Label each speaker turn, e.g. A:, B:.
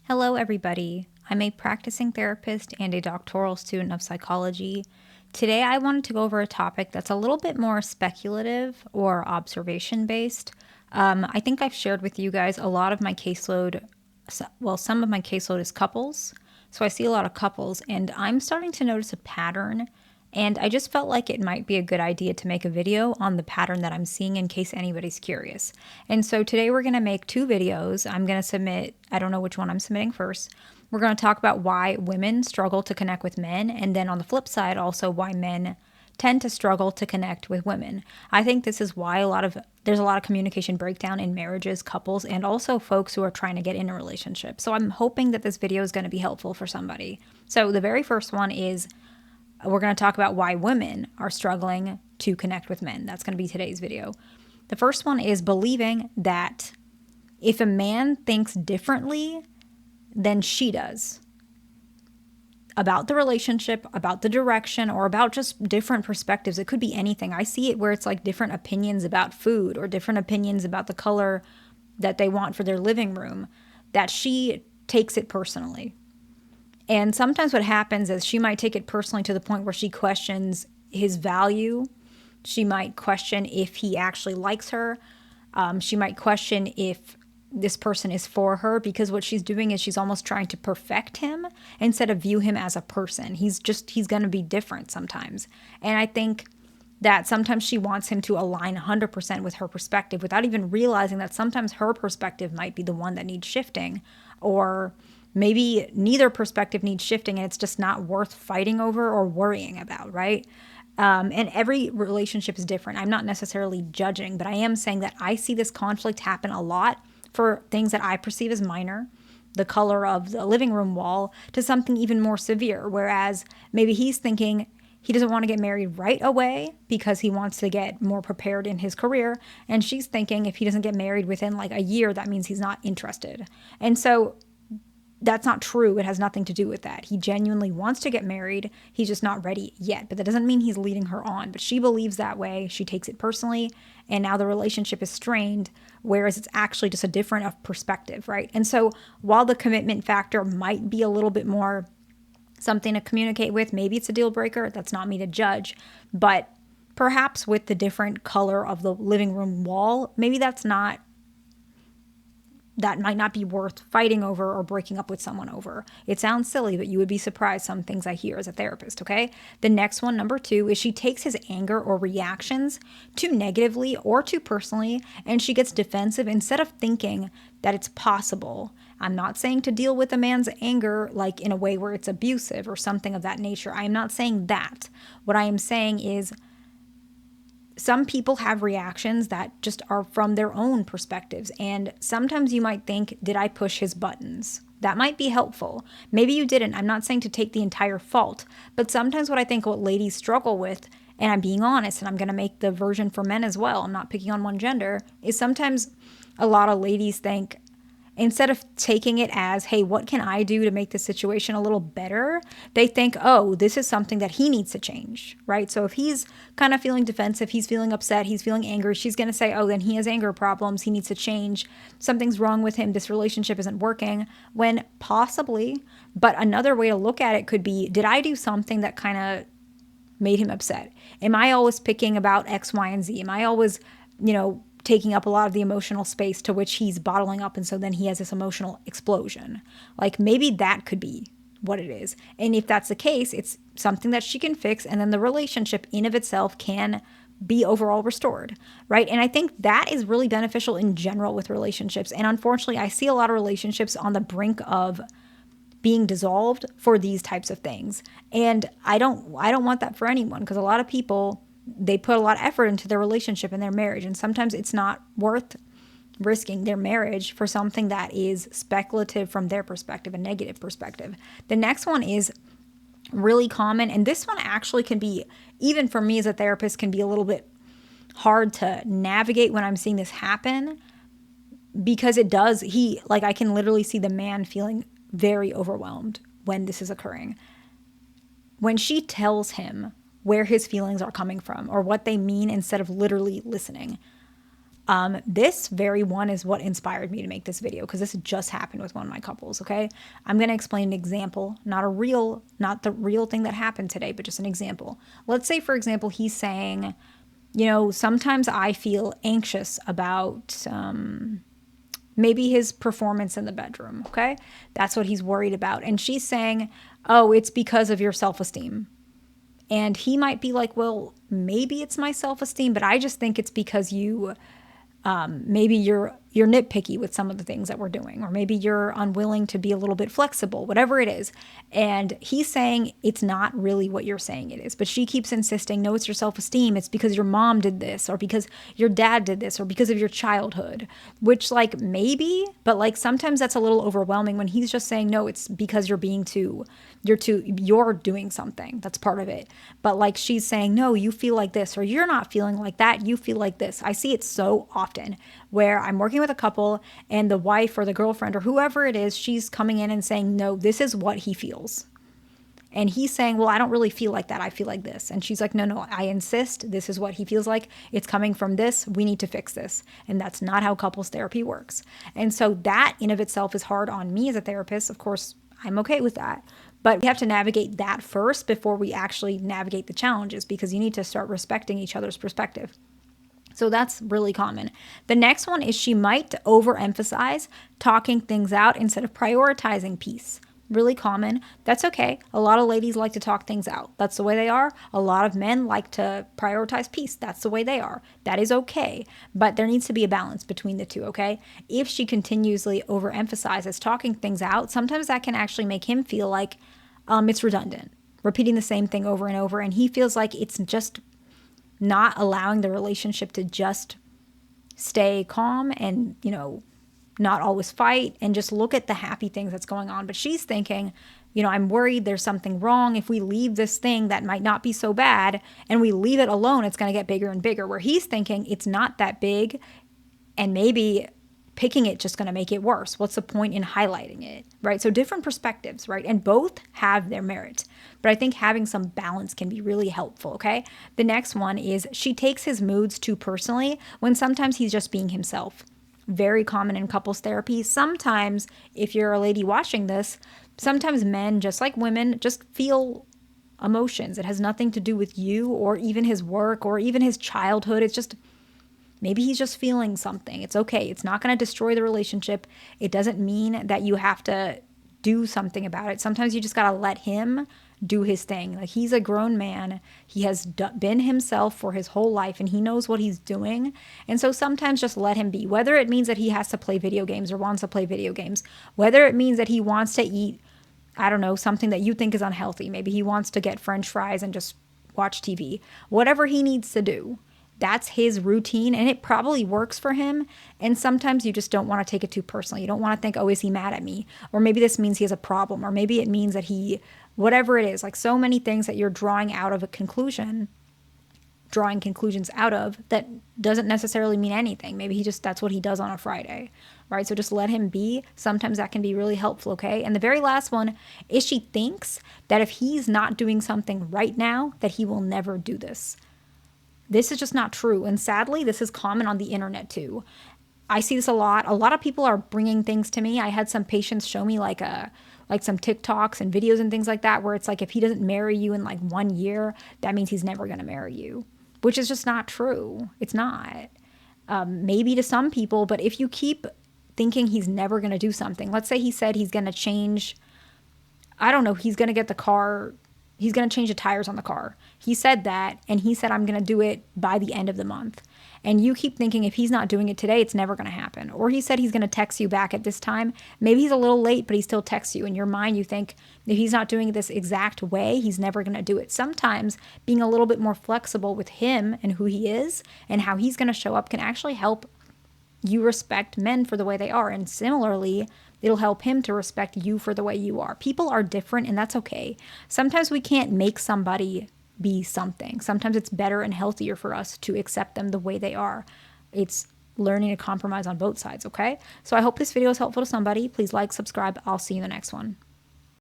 A: Hello, everybody. I'm a practicing therapist and a doctoral student of psychology. Today, I wanted to go over a topic that's a little bit more speculative or observation based. I think I've shared with you guys a lot of my caseload. Well, some of my caseload is couples. So I see a lot of couples, and I'm starting to notice a pattern. And I just felt like it might be a good idea to make a video on the pattern that I'm seeing in case anybody's curious. And so today we're going to make two videos. I'm going to submit, I don't know which one I'm submitting first. We're going to talk about why women struggle to connect with men. And then on the flip side, also why men tend to struggle to connect with women. I think this is why there's a lot of communication breakdown in marriages, couples, and also folks who are trying to get in a relationship. So I'm hoping that this video is going to be helpful for somebody. So the very first one is we're going to talk about why women are struggling to connect with men. That's going to be today's video. The first one is believing that if a man thinks differently than she does about the relationship, about the direction, or about just different perspectives, it could be anything. I see it where it's like different opinions about food or different opinions about the color that they want for their living room, that she takes it personally. And sometimes what happens is she might take it personally to the point where she questions his value. She might question if he actually likes her. She might question if this person is for her, because what she's doing is she's almost trying to perfect him instead of view him as a person. He's going to be different sometimes. And I think that sometimes she wants him to align 100% with her perspective without even realizing that sometimes her perspective might be the one that needs shifting, or maybe neither perspective needs shifting and it's just not worth fighting over or worrying about, right? And every relationship is different. I'm not necessarily judging, but I am saying that I see this conflict happen a lot for things that I perceive as minor, the color of the living room wall, to something even more severe. Whereas maybe he's thinking he doesn't want to get married right away because he wants to get more prepared in his career. And she's thinking if he doesn't get married within like a year, that means he's not interested. And so that's not true. It has nothing to do with that. He genuinely wants to get married. He's just not ready yet. But that doesn't mean he's leading her on. But she believes that way. She takes it personally. And now the relationship is strained, whereas it's actually just a different of perspective, right? And so while the commitment factor might be a little bit more something to communicate with, maybe it's a deal breaker. That's not me to judge. But perhaps with the different color of the living room wall, maybe that might not be worth fighting over or breaking up with someone over. It sounds silly, but you would be surprised some things I hear as a therapist, okay? The next one, number 2, is she takes his anger or reactions too negatively or too personally, and she gets defensive instead of thinking that it's possible. I'm not saying to deal with a man's anger like in a way where it's abusive or something of that nature. I am not saying that. What I am saying is some people have reactions that just are from their own perspectives. And sometimes you might think, did I push his buttons? That might be helpful. Maybe you didn't. I'm not saying to take the entire fault. But sometimes what ladies struggle with, and I'm being honest, and I'm going to make the version for men as well, I'm not picking on one gender, is sometimes a lot of ladies think, instead of taking it as, hey, what can I do to make the situation a little better? They think, oh, this is something that he needs to change, right? So if he's kind of feeling defensive, he's feeling upset, he's feeling angry, she's going to say, oh, then he has anger problems, he needs to change, something's wrong with him, this relationship isn't working, when possibly. But another way to look at it could be, did I do something that kind of made him upset? Am I always picking about X, Y, and Z? Am I always, taking up a lot of the emotional space to which he's bottling up, and so then he has this emotional explosion? Like, maybe that could be what it is. And if that's the case, it's something that she can fix, and then the relationship in of itself can be overall restored, right? And I think that is really beneficial in general with relationships. And unfortunately, I see a lot of relationships on the brink of being dissolved for these types of things. And I don't want that for anyone, because a lot of people, they put a lot of effort into their relationship and their marriage, and sometimes it's not worth risking their marriage for something that is speculative from their perspective, a negative perspective. The next one is really common, and this one actually can be, even for me as a therapist, can be a little bit hard to navigate when I'm seeing this happen, because I can literally see the man feeling very overwhelmed when this is occurring. When she tells him where his feelings are coming from or what they mean instead of literally listening. This very one is what inspired me to make this video, because this just happened with one of my couples, okay? I'm going to explain an example, not the real thing that happened today, but just an example. Let's say, for example, he's saying, sometimes I feel anxious about maybe his performance in the bedroom, okay? That's what he's worried about. And she's saying, oh, it's because of your self-esteem. And he might be like, well, maybe it's my self-esteem, but I just think it's because maybe you're nitpicky with some of the things that we're doing, or maybe you're unwilling to be a little bit flexible, whatever it is. And he's saying it's not really what you're saying it is, but she keeps insisting, no, it's your self-esteem. It's because your mom did this, or because your dad did this, or because of your childhood, which like maybe, but like sometimes that's a little overwhelming when he's just saying, no, it's because you're doing something. That's part of it. But like she's saying, no, you feel like this, or you're not feeling like that. You feel like this. I see it so often where I'm working with a couple and the wife or the girlfriend or whoever it is, she's coming in and saying, no, this is what he feels. And he's saying, well, I don't really feel like that. I feel like this. And she's like, no, I insist. This is what he feels like. It's coming from this. We need to fix this. And that's not how couples therapy works. And so that in of itself is hard on me as a therapist. Of course, I'm okay with that. But we have to navigate that first before we actually navigate the challenges, because you need to start respecting each other's perspective. So that's really common. The next one is she might overemphasize talking things out instead of prioritizing peace. Really common. That's okay. A lot of ladies like to talk things out. That's the way they are. A lot of men like to prioritize peace. That's the way they are. That is okay. But there needs to be a balance between the two, okay? If she continuously overemphasizes talking things out, sometimes that can actually make him feel like it's redundant, repeating the same thing over and over. And he feels like it's just not allowing the relationship to just stay calm and, not always fight and just look at the happy things that's going on. But she's thinking, I'm worried there's something wrong. If we leave this thing that might not be so bad and we leave it alone, it's going to get bigger and bigger. Where he's thinking it's not that big and maybe picking it just going to make it worse. What's the point in highlighting it, right? So different perspectives, right? And both have their merit. But I think having some balance can be really helpful, okay? The next one is she takes his moods too personally when sometimes he's just being himself. Very common in couples therapy. Sometimes, if you're a lady watching this, sometimes men, just like women, just feel emotions. It has nothing to do with you or even his work or even his childhood. It's just, maybe he's just feeling something. It's okay. It's not going to destroy the relationship. It doesn't mean that you have to do something about it. Sometimes you just got to let him do his thing. Like, he's a grown man. He has been himself for his whole life and he knows what he's doing. And so sometimes just let him be, whether it means that he has to play video games or wants to play video games, whether it means that he wants to eat, I don't know, something that you think is unhealthy. Maybe he wants to get French fries and just watch TV, whatever he needs to do. That's his routine and it probably works for him. And sometimes you just don't want to take it too personally. You don't want to think, oh, is he mad at me? Or maybe this means he has a problem. Or maybe it means that whatever it is, like so many things that you're drawing conclusions out of that doesn't necessarily mean anything. Maybe that's what he does on a Friday, right? So just let him be. Sometimes that can be really helpful, okay? And the very last one is she thinks that if he's not doing something right now, that he will never do this. This is just not true. And sadly, this is common on the internet too. I see this a lot. A lot of people are bringing things to me. I had some patients show me like some TikToks and videos and things like that, where it's like, if he doesn't marry you in like 1 year, that means he's never going to marry you, which is just not true. It's not. Maybe to some people, but if you keep thinking he's never going to do something, let's say he said he's going to change, I don't know, he's going to get the car, he's going to change the tires on the car. He said that, and he said, I'm going to do it by the end of the month. And you keep thinking if he's not doing it today, it's never going to happen. Or he said he's going to text you back at this time. Maybe he's a little late, but he still texts you. In your mind, you think if he's not doing it this exact way, he's never going to do it. Sometimes being a little bit more flexible with him and who he is and how he's going to show up can actually help you respect men for the way they are. And similarly, it'll help him to respect you for the way you are. People are different, and that's okay. Sometimes we can't make somebody be something. Sometimes it's better and healthier for us to accept them the way they are. It's learning to compromise on both sides, okay? So I hope this video is helpful to somebody. Please like, subscribe. I'll see you in the next one.